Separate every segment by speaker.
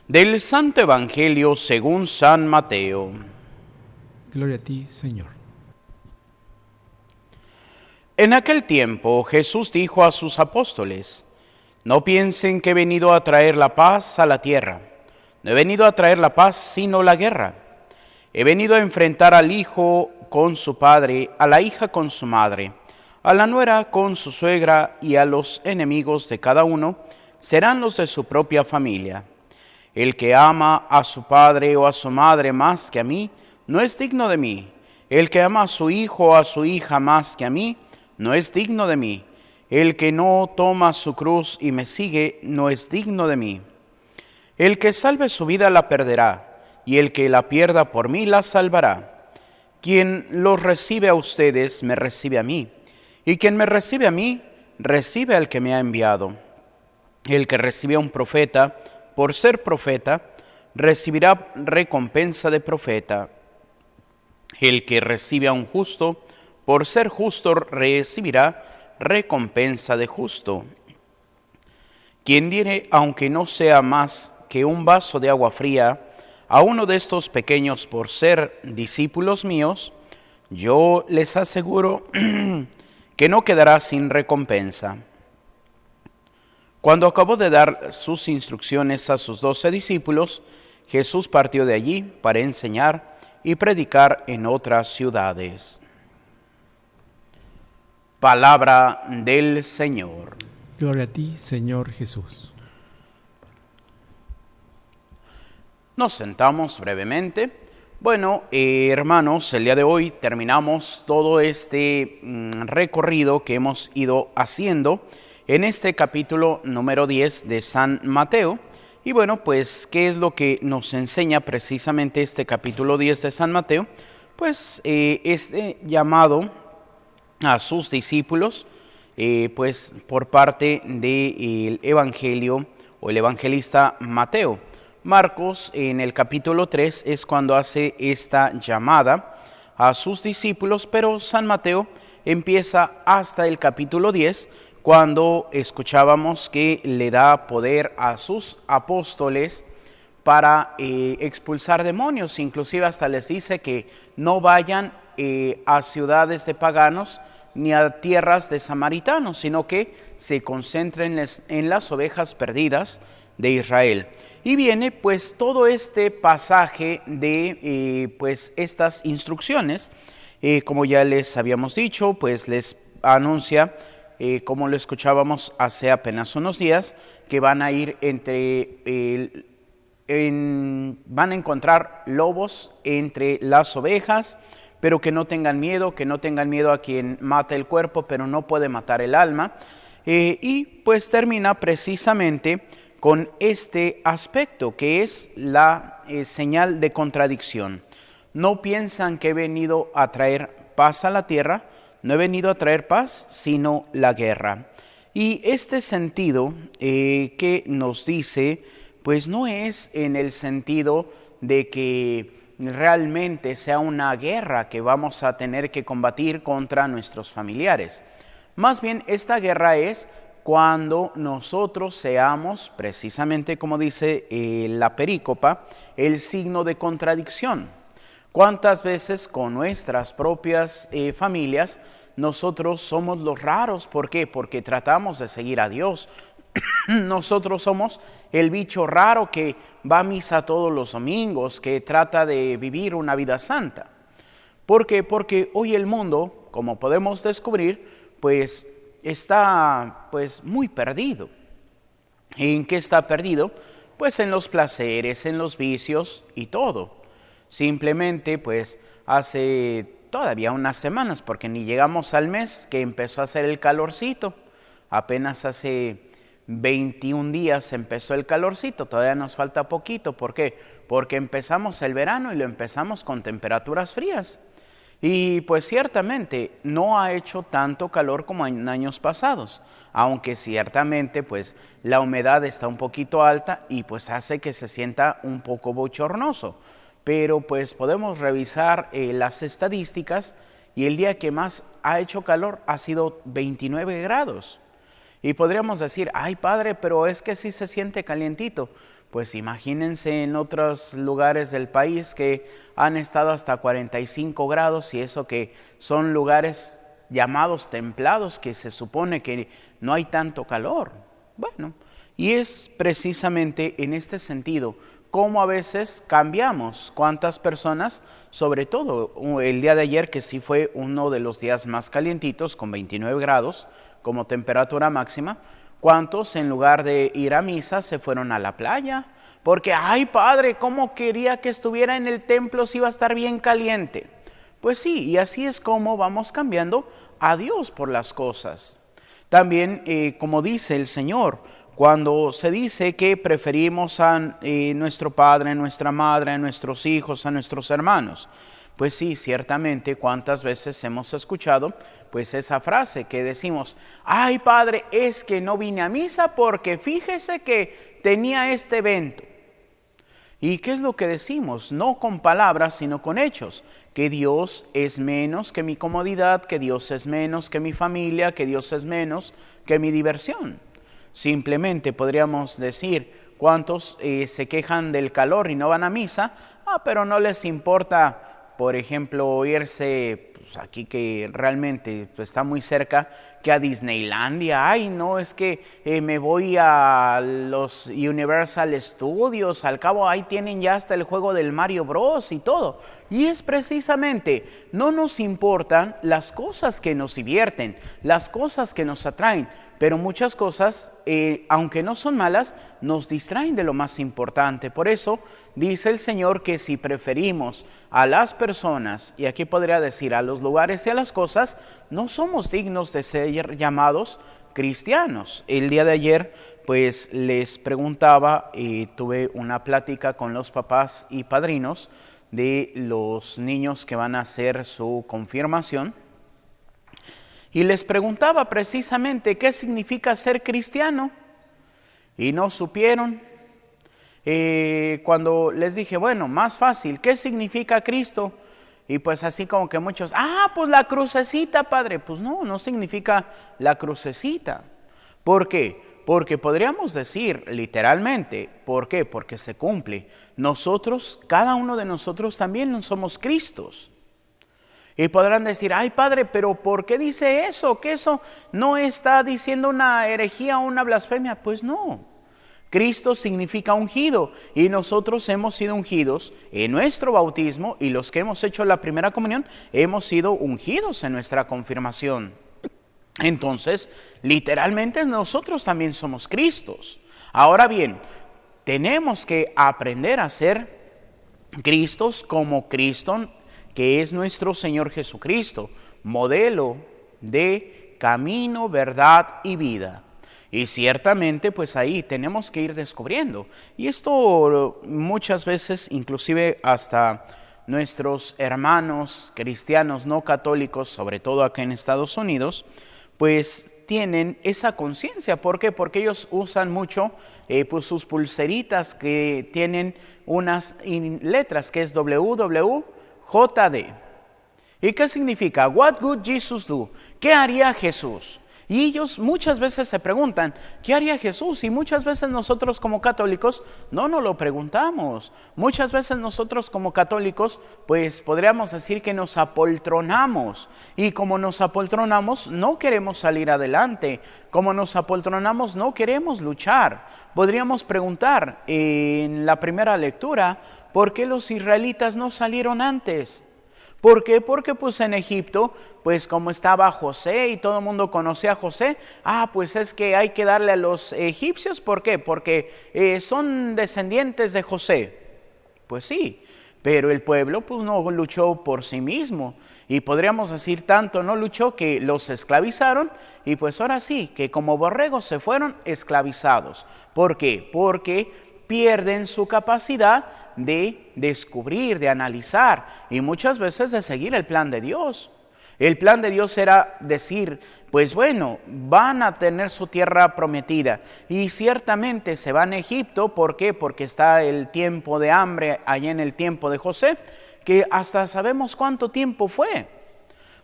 Speaker 1: Del Santo Evangelio según San Mateo.
Speaker 2: Gloria a ti, Señor.
Speaker 1: En aquel tiempo Jesús dijo a sus apóstoles: No piensen que he venido a traer la paz a la tierra. No he venido a traer la paz, sino la guerra. He venido a enfrentar al hijo con su padre, a la hija con su madre, a la nuera con su suegra, y a los enemigos de cada uno serán los de su propia familia. El que ama a su padre o a su madre más que a mí, no es digno de mí. El que ama a su hijo o a su hija más que a mí, no es digno de mí. El que no toma su cruz y me sigue, no es digno de mí. El que salve su vida la perderá, y el que la pierda por mí la salvará. Quien los recibe a ustedes, me recibe a mí, y quien me recibe a mí, recibe al que me ha enviado. El que recibe a un profeta, por ser profeta, recibirá recompensa de profeta. El que recibe a un justo, por ser justo, recibirá recompensa de justo. Quien diere, aunque no sea más que un vaso de agua fría, a uno de estos pequeños por ser discípulos míos, yo les aseguro que no quedará sin recompensa. Cuando acabó de dar sus instrucciones a sus 12 discípulos, Jesús partió de allí para enseñar y predicar en otras ciudades. Palabra del Señor.
Speaker 2: Gloria a ti, Señor Jesús.
Speaker 1: Nos sentamos brevemente. Bueno, hermanos, el día de hoy terminamos todo este recorrido que hemos ido haciendo en este capítulo número 10 de San Mateo. Y bueno, pues, ¿qué es lo que nos enseña precisamente este capítulo 10 de San Mateo? Pues este llamado a sus discípulos, pues por parte del Evangelio o el evangelista Mateo. Marcos, en el capítulo 3, es cuando hace esta llamada a sus discípulos, pero San Mateo empieza hasta el capítulo 10, cuando escuchábamos que le da poder a sus apóstoles para expulsar demonios. Inclusive hasta les dice que no vayan a ciudades de paganos ni a tierras de samaritanos, sino que se concentren en las ovejas perdidas de Israel. Y viene pues todo este pasaje de pues estas instrucciones, como ya les habíamos dicho, pues les anuncia, como lo escuchábamos hace apenas unos días, que van a ir van a encontrar lobos entre las ovejas, pero que no tengan miedo a quien mata el cuerpo, pero no puede matar el alma. Y pues termina precisamente con este aspecto, que es la señal de contradicción. No piensan que he venido a traer paz a la tierra, no he venido a traer paz, sino la guerra. Y este sentido que nos dice, pues no es en el sentido de que realmente sea una guerra que vamos a tener que combatir contra nuestros familiares. Más bien, esta guerra es cuando nosotros seamos, precisamente como dice la perícopa, el signo de contradicción. ¿Cuántas veces con nuestras propias familias nosotros somos los raros? ¿Por qué? Porque tratamos de seguir a Dios. Nosotros somos el bicho raro que va a misa todos los domingos, que trata de vivir una vida santa. ¿Por qué? Porque hoy el mundo, como podemos descubrir, pues está pues muy perdido. ¿En qué está perdido? Pues en los placeres, en los vicios y todo. Simplemente pues hace todavía unas semanas, porque ni llegamos al mes que empezó a hacer el calorcito. Apenas hace 21 días empezó el calorcito, todavía nos falta poquito. ¿Por qué? Porque empezamos el verano y lo empezamos con temperaturas frías. Y pues ciertamente no ha hecho tanto calor como en años pasados, aunque ciertamente pues la humedad está un poquito alta y pues hace que se sienta un poco bochornoso. Pero pues podemos revisar las estadísticas y el día que más ha hecho calor ha sido 29 grados. Y podríamos decir, ay padre, pero es que sí se siente calientito. Pues imagínense en otros lugares del país que han estado hasta 45 grados y eso que son lugares llamados templados, que se supone que no hay tanto calor. Bueno, y es precisamente en este sentido cómo a veces cambiamos. Cuántas personas, sobre todo el día de ayer, que sí fue uno de los días más calientitos, con 29 grados como temperatura máxima, cuántos en lugar de ir a misa se fueron a la playa, porque ay padre, cómo quería que estuviera en el templo si iba a estar bien caliente. Pues sí, y así es como vamos cambiando a Dios por las cosas. También, como dice el Señor, cuando se dice que preferimos a nuestro padre, a nuestra madre, a nuestros hijos, a nuestros hermanos, pues sí, ciertamente, cuántas veces hemos escuchado pues esa frase que decimos, ay padre, es que no vine a misa porque fíjese que tenía este evento. ¿Y qué es lo que decimos? No con palabras, sino con hechos. Que Dios es menos que mi comodidad, que Dios es menos que mi familia, que Dios es menos que mi diversión. Simplemente podríamos decir, ¿cuántos se quejan del calor y no van a misa? Pero no les importa, por ejemplo, irse aquí que realmente está muy cerca, que a Disneylandia. Ay, no, es que me voy a los Universal Studios, al cabo ahí tienen ya hasta el juego del Mario Bros. Y todo. Y es precisamente, no nos importan las cosas que nos divierten, las cosas que nos atraen, pero muchas cosas, aunque no son malas, nos distraen de lo más importante. Por eso dice el Señor que si preferimos a las personas, y aquí podría decir a los lugares y a las cosas, no somos dignos de ser llamados cristianos. El día de ayer, pues les preguntaba, tuve una plática con los papás y padrinos de los niños que van a hacer su confirmación, y les preguntaba precisamente qué significa ser cristiano, y no supieron. Cuando les dije, bueno, más fácil, ¿qué significa Cristo? Y pues así como que muchos, pues la crucecita, padre. Pues no, no significa la crucecita. ¿Por qué? Porque podríamos decir literalmente, ¿por qué? Porque se cumple. Nosotros, cada uno de nosotros también no somos Cristos. Y podrán decir, ay padre, pero ¿por qué dice eso? ¿Que eso no está diciendo una herejía o una blasfemia? Pues no. Cristo significa ungido y nosotros hemos sido ungidos en nuestro bautismo y los que hemos hecho la primera comunión hemos sido ungidos en nuestra confirmación. Entonces, literalmente nosotros también somos Cristos. Ahora bien, tenemos que aprender a ser Cristos como Cristo, que es nuestro Señor Jesucristo, modelo de camino, verdad y vida. Y ciertamente pues ahí tenemos que ir descubriendo. Y esto muchas veces, inclusive hasta nuestros hermanos cristianos no católicos, sobre todo acá en Estados Unidos, pues tienen esa conciencia. ¿Por qué? Porque ellos usan mucho pues sus pulseritas que tienen unas letras que es WWJD. ¿Y qué significa? What would Jesus do? ¿Qué haría Jesús? Y ellos muchas veces se preguntan, ¿qué haría Jesús? Y muchas veces nosotros como católicos no nos lo preguntamos. Muchas veces nosotros como católicos, pues podríamos decir que nos apoltronamos. Y como nos apoltronamos, no queremos salir adelante. Como nos apoltronamos, no queremos luchar. Podríamos preguntar en la primera lectura, ¿por qué los israelitas no salieron antes? ¿Por qué? Porque pues en Egipto, pues como estaba José y todo el mundo conocía a José, pues es que hay que darle a los egipcios. ¿Por qué? Porque son descendientes de José. Pues sí, pero el pueblo pues no luchó por sí mismo. Y podríamos decir tanto no luchó que los esclavizaron y pues ahora sí, que como borregos se fueron esclavizados. ¿Por qué? Porque pierden su capacidad de descubrir, de analizar y muchas veces de seguir el plan de Dios. El plan de Dios era decir, pues bueno, van a tener su tierra prometida y ciertamente se van a Egipto. ¿Por qué? Porque está el tiempo de hambre allá en el tiempo de José, que hasta sabemos cuánto tiempo fue.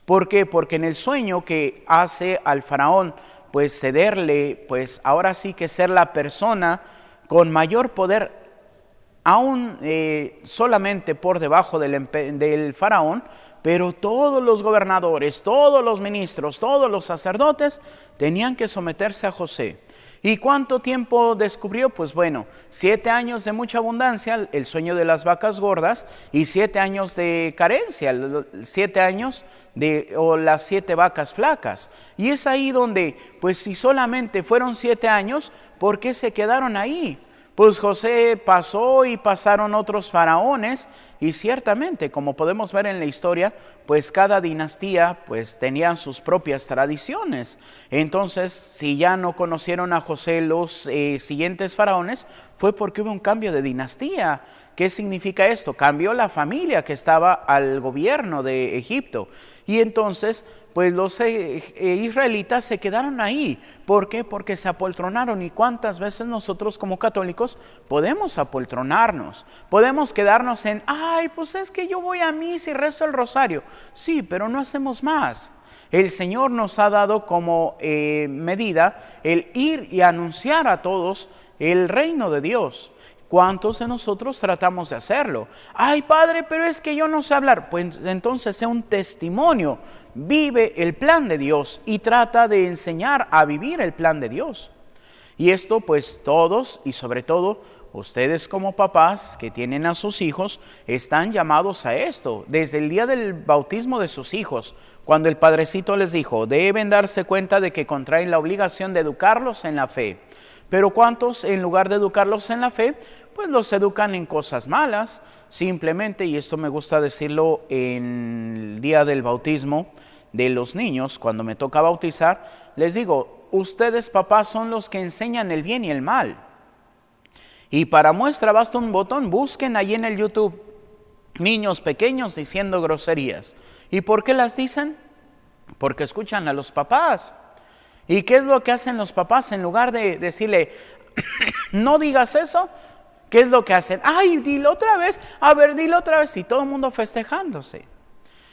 Speaker 1: ¿Por qué? Porque en el sueño que hace al faraón, pues cederle, pues ahora sí que ser la persona con mayor poder aún solamente por debajo del faraón, pero todos los gobernadores, todos los ministros, todos los sacerdotes tenían que someterse a José. ¿Y cuánto tiempo descubrió? Pues bueno, 7 años de mucha abundancia, el sueño de las vacas gordas, y 7 años de carencia, 7 años o las 7 vacas flacas. Y es ahí donde, pues si solamente fueron 7 años, ¿por qué se quedaron ahí? Pues José pasó y pasaron otros faraones, y ciertamente, como podemos ver en la historia, pues cada dinastía pues tenía sus propias tradiciones. Entonces, si ya no conocieron a José los siguientes faraones, fue porque hubo un cambio de dinastía. ¿Qué significa esto? Cambió la familia que estaba al gobierno de Egipto. Y entonces, pues los israelitas se quedaron ahí. ¿Por qué? Porque se apoltronaron. ¿Y cuántas veces nosotros como católicos podemos apoltronarnos? Podemos quedarnos en, ay, pues es que yo voy a misa y rezo el rosario. Sí, pero no hacemos más. El Señor nos ha dado como medida el ir y anunciar a todos el reino de Dios. ¿Cuántos de nosotros tratamos de hacerlo? Ay, Padre, pero es que yo no sé hablar. Pues entonces sea un testimonio. Vive el plan de Dios y trata de enseñar a vivir el plan de Dios. Y esto pues todos y sobre todo ustedes como papás que tienen a sus hijos están llamados a esto. Desde el día del bautismo de sus hijos, cuando el Padrecito les dijo, deben darse cuenta de que contraen la obligación de educarlos en la fe. Pero ¿cuántos en lugar de educarlos en la fe, pues los educan en cosas malas? Simplemente, y esto me gusta decirlo en el día del bautismo de los niños, cuando me toca bautizar, les digo, ustedes papás son los que enseñan el bien y el mal. Y para muestra basta un botón, busquen ahí en el YouTube, niños pequeños diciendo groserías. ¿Y por qué las dicen? Porque escuchan a los papás. ¿Y qué es lo que hacen los papás? En lugar de decirle, no digas eso, ¿qué es lo que hacen? Ay, dilo otra vez, a ver, dilo otra vez, y todo el mundo festejándose.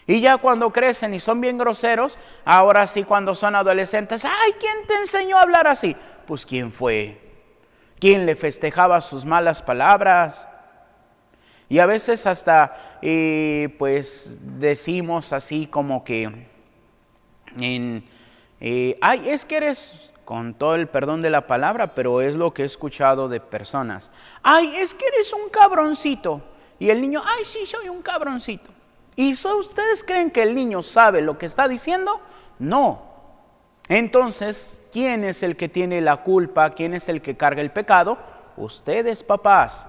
Speaker 1: Y ya cuando crecen y son bien groseros, ahora sí cuando son adolescentes, ay, ¿quién te enseñó a hablar así? Pues ¿quién fue? ¿Quién le festejaba sus malas palabras? Y a veces hasta, pues decimos así como que, ay, es que eres, con todo el perdón de la palabra, pero es lo que he escuchado de personas. Ay, es que eres un cabroncito. Y el niño, ay, sí, soy un cabroncito. ¿Y ustedes creen que el niño sabe lo que está diciendo? No. Entonces, ¿quién es el que tiene la culpa? ¿Quién es el que carga el pecado? Ustedes, papás.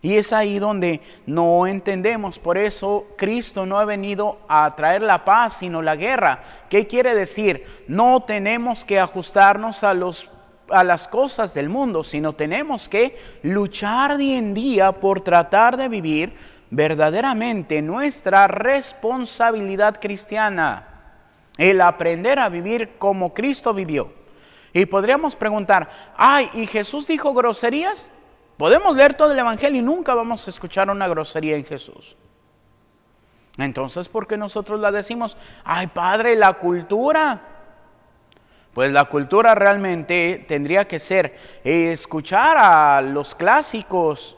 Speaker 1: Y es ahí donde no entendemos. Por eso Cristo no ha venido a traer la paz, sino la guerra. ¿Qué quiere decir? No tenemos que ajustarnos a las cosas del mundo, sino tenemos que luchar día en día por tratar de vivir verdaderamente nuestra responsabilidad cristiana. El aprender a vivir como Cristo vivió. Y podríamos preguntar, ay, ¿y Jesús dijo groserías? Podemos leer todo el Evangelio y nunca vamos a escuchar una grosería en Jesús. Entonces, ¿por qué nosotros la decimos? Ay, Padre, la cultura. Pues la cultura realmente tendría que ser escuchar a los clásicos.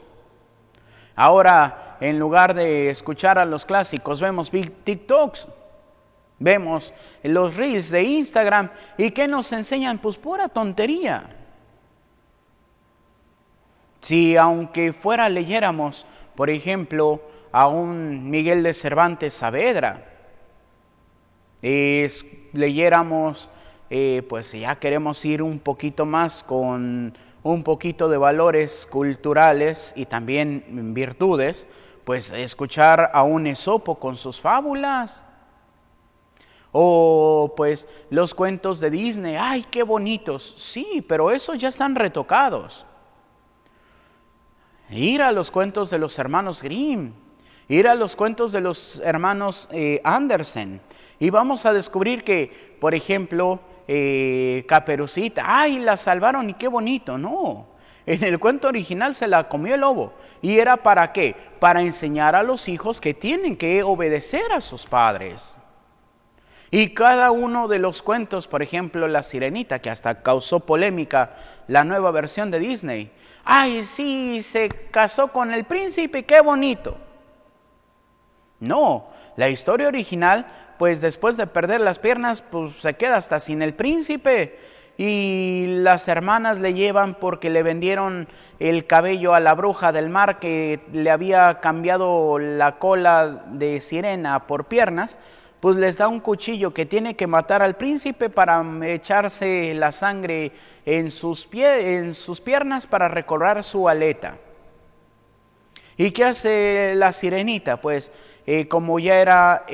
Speaker 1: Ahora, en lugar de escuchar a los clásicos, vemos TikToks, vemos los Reels de Instagram. ¿Y qué nos enseñan? Pues pura tontería. Si aunque leyéramos, por ejemplo, a un Miguel de Cervantes Saavedra, leyéramos, pues ya queremos ir un poquito más con un poquito de valores culturales y también virtudes, pues escuchar a un Esopo con sus fábulas. O pues los cuentos de Disney, ¡ay, qué bonitos! Sí, pero esos ya están retocados. Ir a los cuentos de los hermanos Grimm, ir a los cuentos de los hermanos Andersen, y vamos a descubrir que, por ejemplo, Caperucita, ¡ay, la salvaron y qué bonito! No, en el cuento original se la comió el lobo. ¿Y era para qué? Para enseñar a los hijos que tienen que obedecer a sus padres. Y cada uno de los cuentos, por ejemplo, La Sirenita, que hasta causó polémica la nueva versión de Disney. ¡ay, sí, se casó con el príncipe, qué bonito! No, la historia original, pues después de perder las piernas, pues se queda hasta sin el príncipe. Y las hermanas le llevan porque le vendieron el cabello a la bruja del mar que le había cambiado la cola de sirena por piernas, pues les da un cuchillo que tiene que matar al príncipe para echarse la sangre en sus piernas para recobrar su aleta. ¿Y qué hace la sirenita? Pues como ya era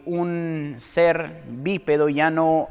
Speaker 1: un ser bípedo, ya no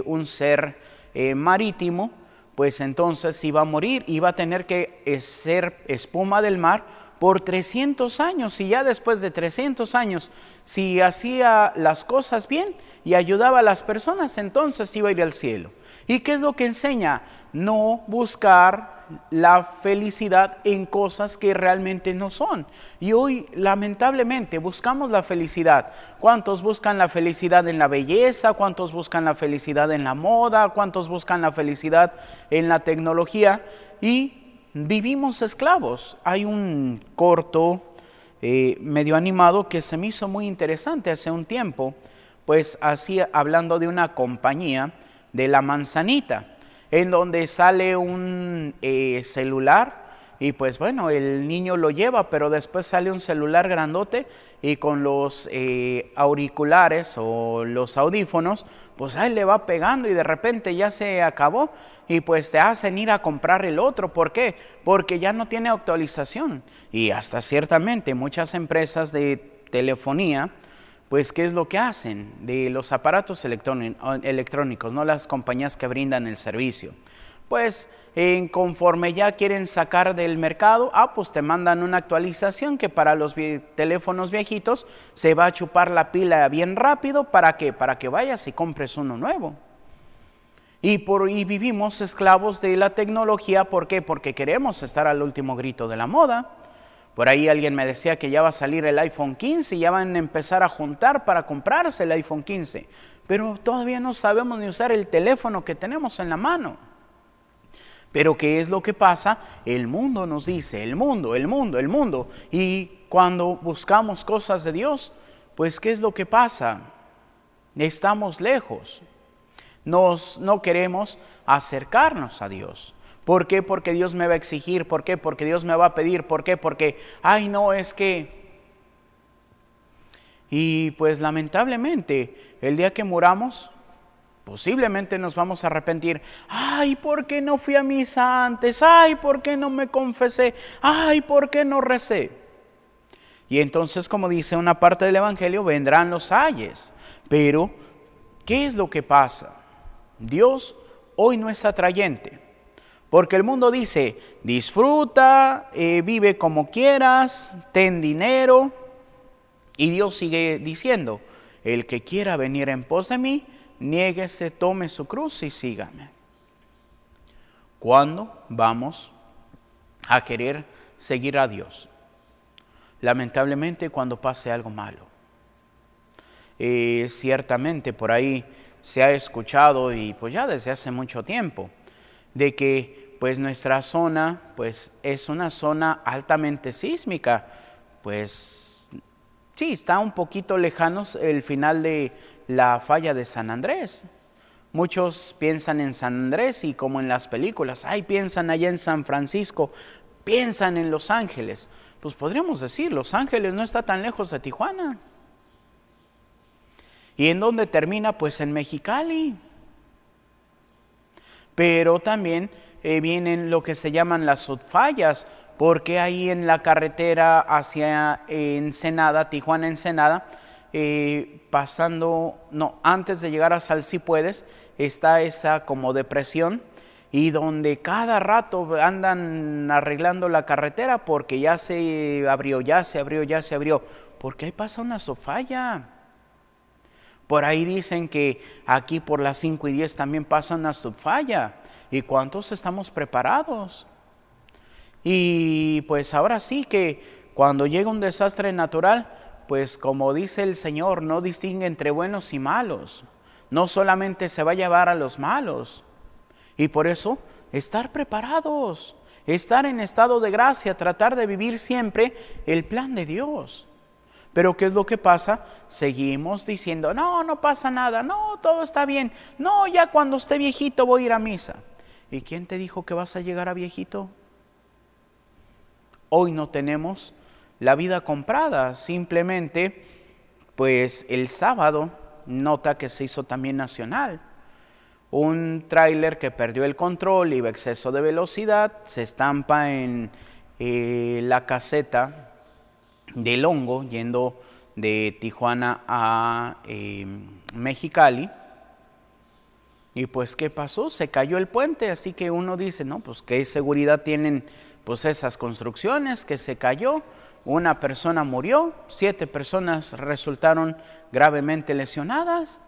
Speaker 1: un ser marítimo, pues entonces iba a morir, iba a tener que ser espuma del mar por 300 años, y ya después de 300 años, si hacía las cosas bien y ayudaba a las personas, entonces iba a ir al cielo. ¿Y qué es lo que enseña? No buscar la felicidad en cosas que realmente no son. Y hoy, lamentablemente, buscamos la felicidad. ¿Cuántos buscan la felicidad en la belleza? ¿Cuántos buscan la felicidad en la moda? ¿Cuántos buscan la felicidad en la tecnología? Y vivimos esclavos. Hay un corto medio animado que se me hizo muy interesante hace un tiempo, pues así hablando de una compañía de la manzanita, en donde sale un celular y pues bueno, el niño lo lleva, pero después sale un celular grandote y con los auriculares o los audífonos, pues ahí le va pegando y de repente ya se acabó y pues te hacen ir a comprar el otro. ¿Por qué? Porque ya no tiene actualización. Y hasta ciertamente muchas empresas de telefonía, pues ¿qué es lo que hacen? De los aparatos electrónicos, no las compañías que brindan el servicio. Pues conforme ya quieren sacar del mercado, pues te mandan una actualización que para los teléfonos viejitos se va a chupar la pila bien rápido. ¿Para qué? Para que vayas y compres uno nuevo. Y vivimos esclavos de la tecnología. ¿Por qué? Porque queremos estar al último grito de la moda. Por ahí alguien me decía que ya va a salir el iPhone 15 y ya van a empezar a juntar para comprarse el iPhone 15. Pero todavía no sabemos ni usar el teléfono que tenemos en la mano. Pero ¿qué es lo que pasa? El mundo nos dice, el mundo. Y cuando buscamos cosas de Dios, pues ¿qué es lo que pasa? Estamos lejos. No queremos acercarnos a Dios. ¿Por qué? Porque Dios me va a exigir. ¿Por qué? Porque Dios me va a pedir. ¿Por qué? Porque, no, es que... Y pues lamentablemente, el día que muramos, posiblemente nos vamos a arrepentir. ¿Por qué no fui a misa antes? ¿Por qué no me confesé? ¿Por qué no recé? Y entonces, como dice una parte del Evangelio, vendrán los ayes. Pero, ¿qué es lo que pasa? Dios hoy no es atrayente. Porque el mundo dice, disfruta, vive como quieras, ten dinero. Y Dios sigue diciendo, el que quiera venir en pos de mí, niéguese, tome su cruz y sígame. ¿Cuándo vamos a querer seguir a Dios? Lamentablemente cuando pase algo malo. Ciertamente por ahí se ha escuchado, y pues ya desde hace mucho tiempo, de que pues nuestra zona pues es una zona altamente sísmica. Pues sí, está un poquito lejanos el final de la falla de San Andrés. Muchos piensan en San Andrés y como en las películas, piensan allá en San Francisco, piensan en Los Ángeles. Pues podríamos decir, Los Ángeles no está tan lejos de Tijuana. ¿Y en dónde termina? Pues en Mexicali. Pero también vienen lo que se llaman las subfallas, porque ahí en la carretera hacia Ensenada, Tijuana-Ensenada, antes de llegar a Salsipuedes, está esa como depresión, y donde cada rato andan arreglando la carretera porque ya se abrió, porque ahí pasa una subfalla. Por ahí dicen que aquí por las 5:10 también pasa una subfalla. ¿Y cuántos estamos preparados? Y pues ahora sí que cuando llega un desastre natural, pues como dice el Señor, no distingue entre buenos y malos. No solamente se va a llevar a los malos. Y por eso, estar preparados. estar en estado de gracia, tratar de vivir siempre el plan de Dios. Pero ¿qué es lo que pasa? Seguimos diciendo, no, no pasa nada, no, todo está bien, no, ya cuando esté viejito voy a ir a misa. ¿Y quién te dijo que vas a llegar a viejito? Hoy no tenemos la vida comprada, simplemente, pues el sábado, nota que se hizo también nacional. Un tráiler que perdió el control, iba a exceso de velocidad, se estampa en la caseta del Hongo, yendo de Tijuana a Mexicali. Y pues, ¿qué pasó? Se cayó el puente, así que uno dice, no, pues, ¿qué seguridad tienen pues esas construcciones? Que se cayó, una persona murió, 7 personas resultaron gravemente lesionadas.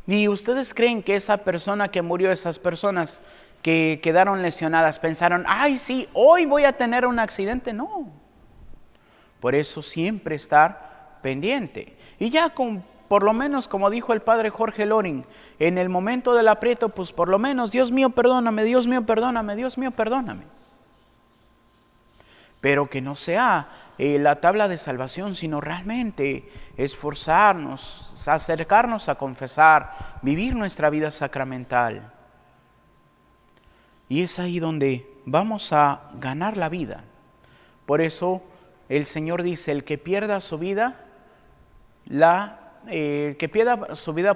Speaker 1: ¿Y ustedes creen que esa persona que murió, esas personas que quedaron lesionadas, pensaron, ay, sí, hoy voy a tener un accidente? No. Por eso siempre estar pendiente. Y ya por lo menos, como dijo el padre Jorge Loring, en el momento del aprieto, pues por lo menos, Dios mío, perdóname, Dios mío, perdóname, Dios mío, perdóname. Pero que no sea la tabla de salvación, sino realmente esforzarnos, acercarnos a confesar, vivir nuestra vida sacramental. Y es ahí donde vamos a ganar la vida. Por eso el Señor dice, el que pierda su vida,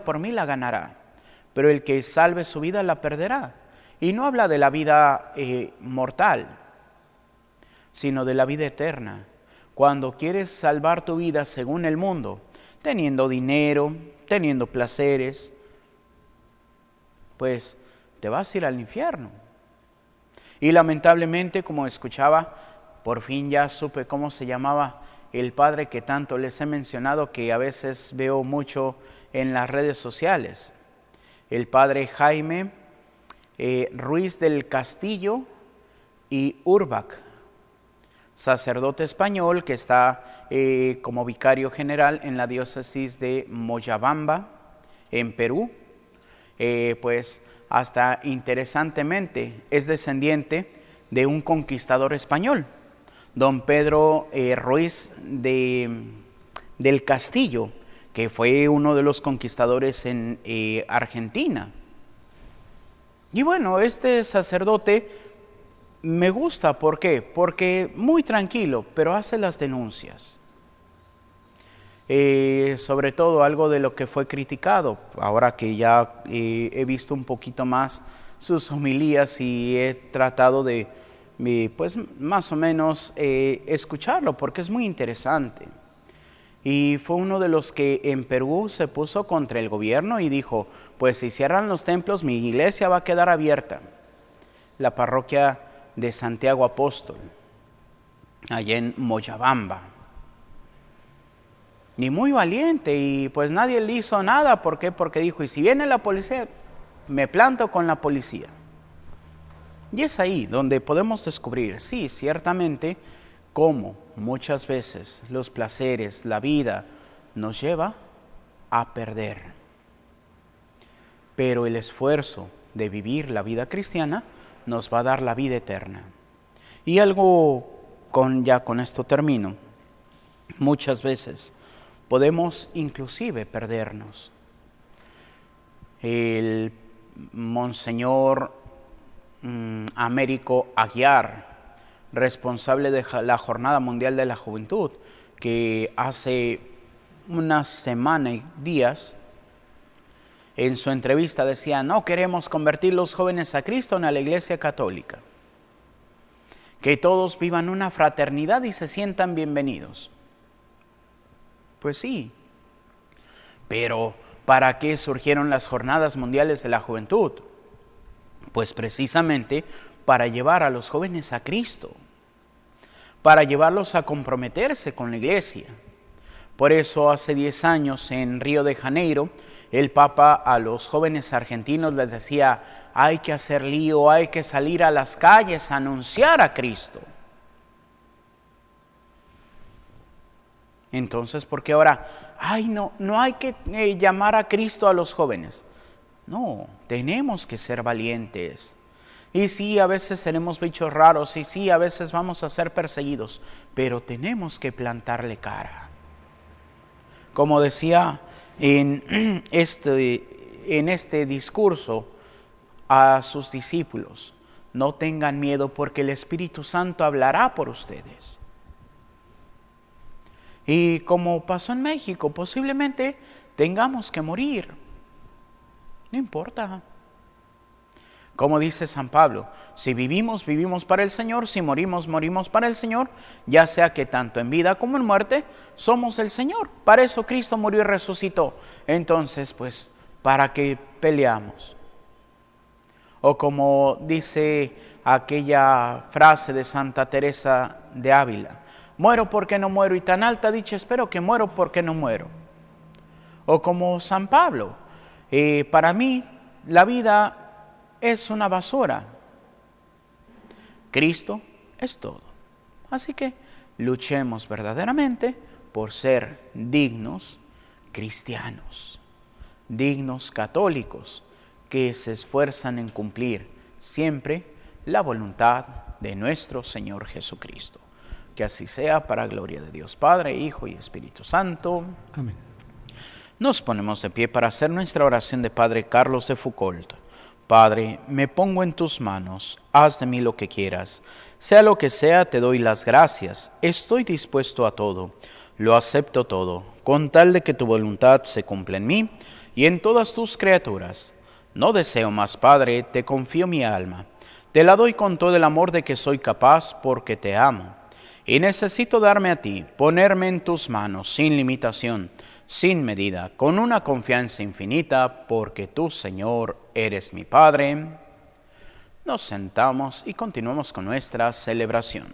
Speaker 1: por mí la ganará, pero el que salve su vida la perderá. Y no habla de la vida mortal, sino de la vida eterna. Cuando quieres salvar tu vida según el mundo, teniendo dinero, teniendo placeres, pues te vas a ir al infierno. Y lamentablemente, como escuchaba, por fin ya supe cómo se llamaba el padre que tanto les he mencionado, que a veces veo mucho en las redes sociales. El padre Jaime Ruiz del Castillo y Urbach, sacerdote español que está como vicario general en la diócesis de Moyobamba, en Perú. Pues hasta interesantemente es descendiente de un conquistador español, don Pedro Ruiz del Castillo, que fue uno de los conquistadores en Argentina. Y bueno, este sacerdote me gusta, ¿por qué? Porque muy tranquilo, pero hace las denuncias. Sobre todo algo de lo que fue criticado, ahora que ya he visto un poquito más sus homilías y he tratado de pues más o menos escucharlo, porque es muy interesante. Y fue uno de los que en Perú se puso contra el gobierno y dijo, pues si cierran los templos, mi iglesia va a quedar abierta. La parroquia de Santiago Apóstol, allá en Moyobamba. Y muy valiente, y pues nadie le hizo nada. ¿Por qué? Porque dijo, y si viene la policía, me planto con la policía. Y es ahí donde podemos descubrir, sí, ciertamente, cómo muchas veces los placeres, la vida, nos lleva a perder. Pero el esfuerzo de vivir la vida cristiana nos va a dar la vida eterna. Y algo, ya con esto termino, muchas veces podemos inclusive perdernos. El monseñor Américo Aguiar, responsable de la Jornada Mundial de la Juventud, que hace una semana y días en su entrevista decía, no queremos convertir los jóvenes a Cristo ni a la Iglesia Católica, que todos vivan una fraternidad y se sientan bienvenidos. Pues sí, pero ¿para qué surgieron las Jornadas Mundiales de la Juventud? Pues precisamente para llevar a los jóvenes a Cristo, para llevarlos a comprometerse con la Iglesia. Por eso hace 10 años en Río de Janeiro, el Papa a los jóvenes argentinos les decía, hay que hacer lío, hay que salir a las calles a anunciar a Cristo. Entonces, ¿por qué ahora? No hay que llamar a Cristo a los jóvenes. No, tenemos que ser valientes. Y sí, a veces seremos bichos raros, y sí, a veces vamos a ser perseguidos, pero tenemos que plantarle cara. Como decía en este discurso a sus discípulos, no tengan miedo porque el Espíritu Santo hablará por ustedes. Y como pasó en México, posiblemente tengamos que morir. No importa. Como dice San Pablo, si vivimos, vivimos para el Señor, si morimos, morimos para el Señor, ya sea que tanto en vida como en muerte somos el Señor. Para eso Cristo murió y resucitó. Entonces, pues, ¿para qué peleamos? O como dice aquella frase de Santa Teresa de Ávila, muero porque no muero, y tan alta dicha espero que muero porque no muero. O como San Pablo, para mí la vida es una basura. Cristo es todo. Así que luchemos verdaderamente por ser dignos cristianos, dignos católicos, que se esfuerzan en cumplir siempre la voluntad de nuestro Señor Jesucristo. Que así sea, para gloria de Dios Padre, Hijo y Espíritu Santo.
Speaker 2: Amén.
Speaker 1: Nos ponemos de pie para hacer nuestra oración de Padre Carlos de Foucault. Padre, me pongo en tus manos, haz de mí lo que quieras. Sea lo que sea, te doy las gracias. Estoy dispuesto a todo, lo acepto todo, con tal de que tu voluntad se cumpla en mí y en todas tus criaturas. No deseo más, Padre, te confío mi alma. Te la doy con todo el amor de que soy capaz, porque te amo. Y necesito darme a ti, ponerme en tus manos, sin limitación, sin medida, con una confianza infinita, porque tú, Señor, eres mi Padre. Nos sentamos y continuamos con nuestra celebración.